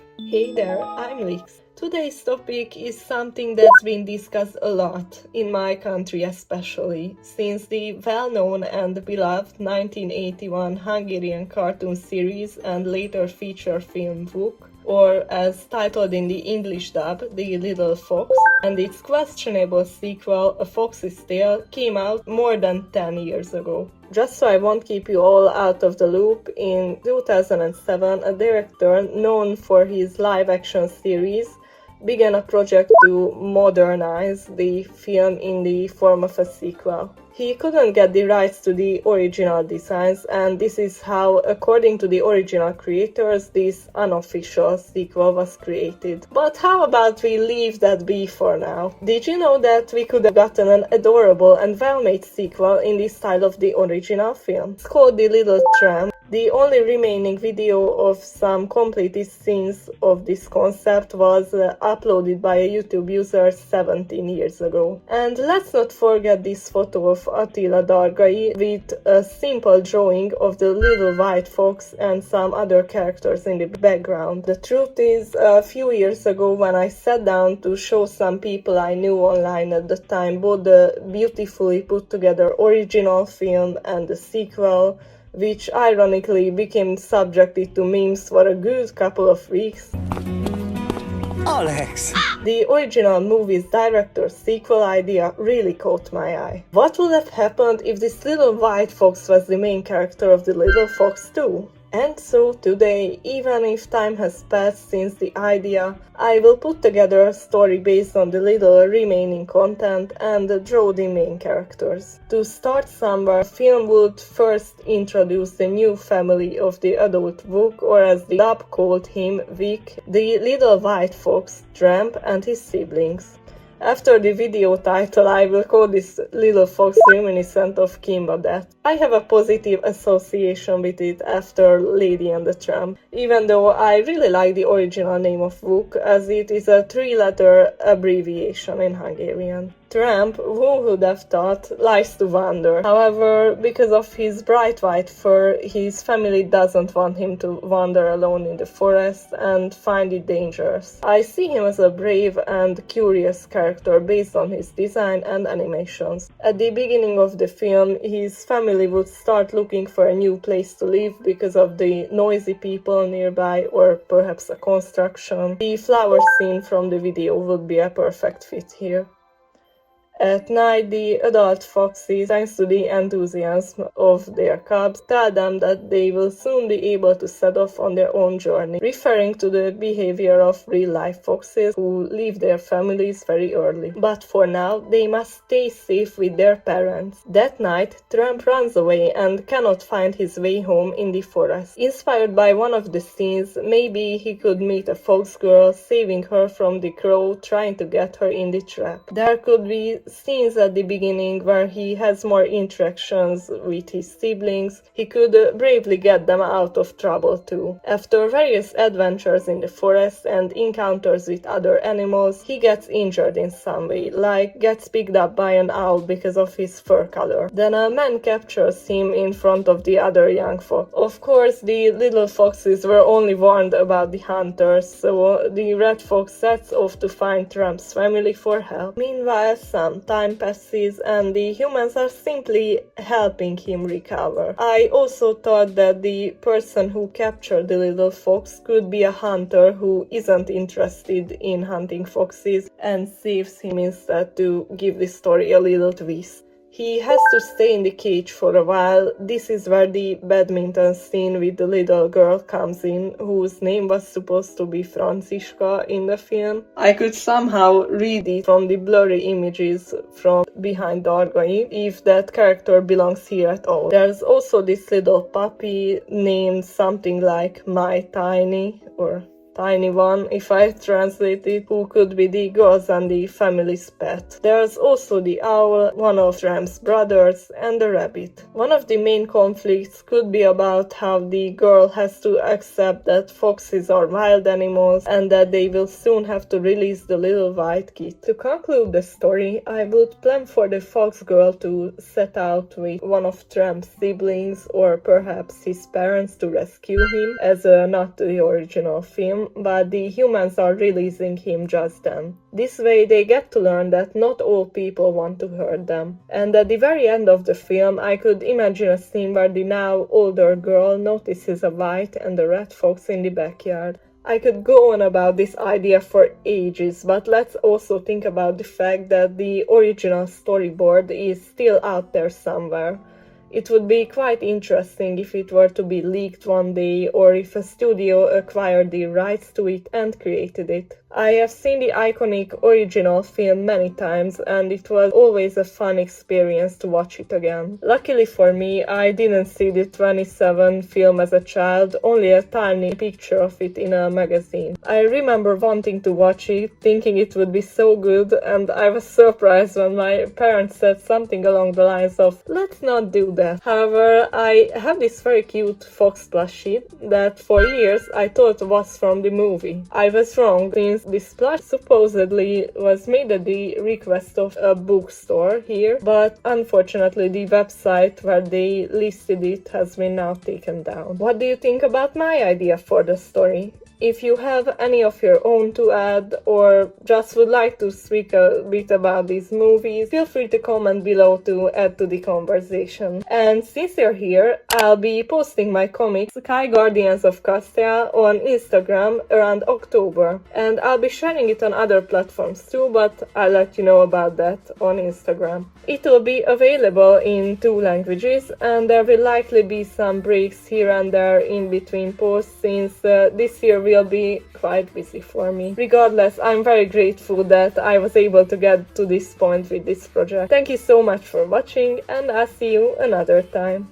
Hey there, I'm Lix. Today's topic is something that's been discussed a lot, in my country especially, since the well-known and beloved 1981 Hungarian cartoon series and later feature film book, or as titled in the English dub, The Little Fox, and its questionable sequel, A Fox's Tale, came out more than 10 years ago. Just so I won't keep you all out of the loop, in 2007 a director known for his live-action series began a project to modernize the film in the form of a sequel. He couldn't get the rights to the original designs, and this is how, according to the original creators, this unofficial sequel was created. But how about we leave that be for now? Did you know that we could have gotten an adorable and well-made sequel in the style of the original film? It's called The Little Tramp. The only remaining video of some completed scenes of this concept was uploaded by a YouTube user 17 years ago. And let's not forget this photo of Attila Dargai with a simple drawing of the little white fox and some other characters in the background. The truth is, a few years ago when I sat down to show some people I knew online at the time both the beautifully put together original film and the sequel, which ironically became subjected to memes for a good couple of weeks. Alex! The original movie's director's sequel idea really caught my eye. What would have happened if this little white fox was the main character of The Little Fox too? And so today, even if time has passed since the idea, I will put together a story based on the little remaining content and draw the main characters. To start somewhere, film would first introduce the new family of the adult Vuk, or as the dub called him, Vic, the little white fox, Tramp, and his siblings. After the video title, I will call this little fox reminiscent of Kimba Death. I have a positive association with it after Lady and the Tramp, even though I really like the original name of Vuk, as it is a three-letter abbreviation in Hungarian. Tramp, who would have thought, likes to wander. However, because of his bright white fur, his family doesn't want him to wander alone in the forest and find it dangerous. I see him as a brave and curious character based on his design and animations. At the beginning of the film, his family would start looking for a new place to live because of the noisy people nearby or perhaps a construction. The flower scene from the video would be a perfect fit here. At night, the adult foxes, thanks to the enthusiasm of their cubs, tell them that they will soon be able to set off on their own journey, referring to the behavior of real-life foxes who leave their families very early. But for now, they must stay safe with their parents. That night, Tramp runs away and cannot find his way home in the forest. Inspired by one of the scenes, maybe he could meet a fox girl, saving her from the crow trying to get her in the trap. There could be scenes at the beginning where he has more interactions with his siblings. He could bravely get them out of trouble too. After various adventures in the forest and encounters with other animals, he gets injured in some way, like gets picked up by an owl because of his fur color. Then a man captures him in front of the other young fox. Of course, the little foxes were only warned about the hunters, so the red fox sets off to find Tramp's family for help. Meanwhile, some time passes and the humans are simply helping him recover. I also thought that the person who captured the little fox could be a hunter who isn't interested in hunting foxes and saves him instead to give the story a little twist. He has to stay in the cage for a while. This is where the badminton scene with the little girl comes in, whose name was supposed to be Franziska in the film. I could somehow read it from the blurry images from behind Dargai, if that character belongs here at all. There's also this little puppy named something like My Tiny, or Tiny One, if I translate it, who could be the girls and the family's pet. There's also the owl, one of Tramp's brothers, and the rabbit. One of the main conflicts could be about how the girl has to accept that foxes are wild animals and that they will soon have to release the little white kid. To conclude the story, I would plan for the fox girl to set out with one of Tramp's siblings or perhaps his parents to rescue him, as not the original film, him, but the humans are releasing him just then. This way they get to learn that not all people want to hurt them. And at the very end of the film, I could imagine a scene where the now older girl notices a white and a red fox in the backyard. I could go on about this idea for ages, but let's also think about the fact that the original storyboard is still out there somewhere. It would be quite interesting if it were to be leaked one day, or if a studio acquired the rights to it and created it. I have seen the iconic original film many times, and it was always a fun experience to watch it again. Luckily for me, I didn't see the 27 film as a child, only a tiny picture of it in a magazine. I remember wanting to watch it, thinking it would be so good, and I was surprised when my parents said something along the lines of, "Let's not do that." However, I have this very cute fox plushie that for years I thought was from the movie. I was wrong, since this plush supposedly was made at the request of a bookstore here, but unfortunately the website where they listed it has been now taken down. What do you think about my idea for the story? If you have any of your own to add, or just would like to speak a bit about these movies, feel free to comment below to add to the conversation. And since you're here, I'll be posting my comic Sky Guardians of Castia on Instagram around October, and I'll be sharing it on other platforms too, but I'll let you know about that on Instagram. It will be available in 2 languages, and there will likely be some breaks here and there in between posts, since this year will be quite busy for me. Regardless, I'm very grateful that I was able to get to this point with this project. Thank you so much for watching, and I'll see you another time.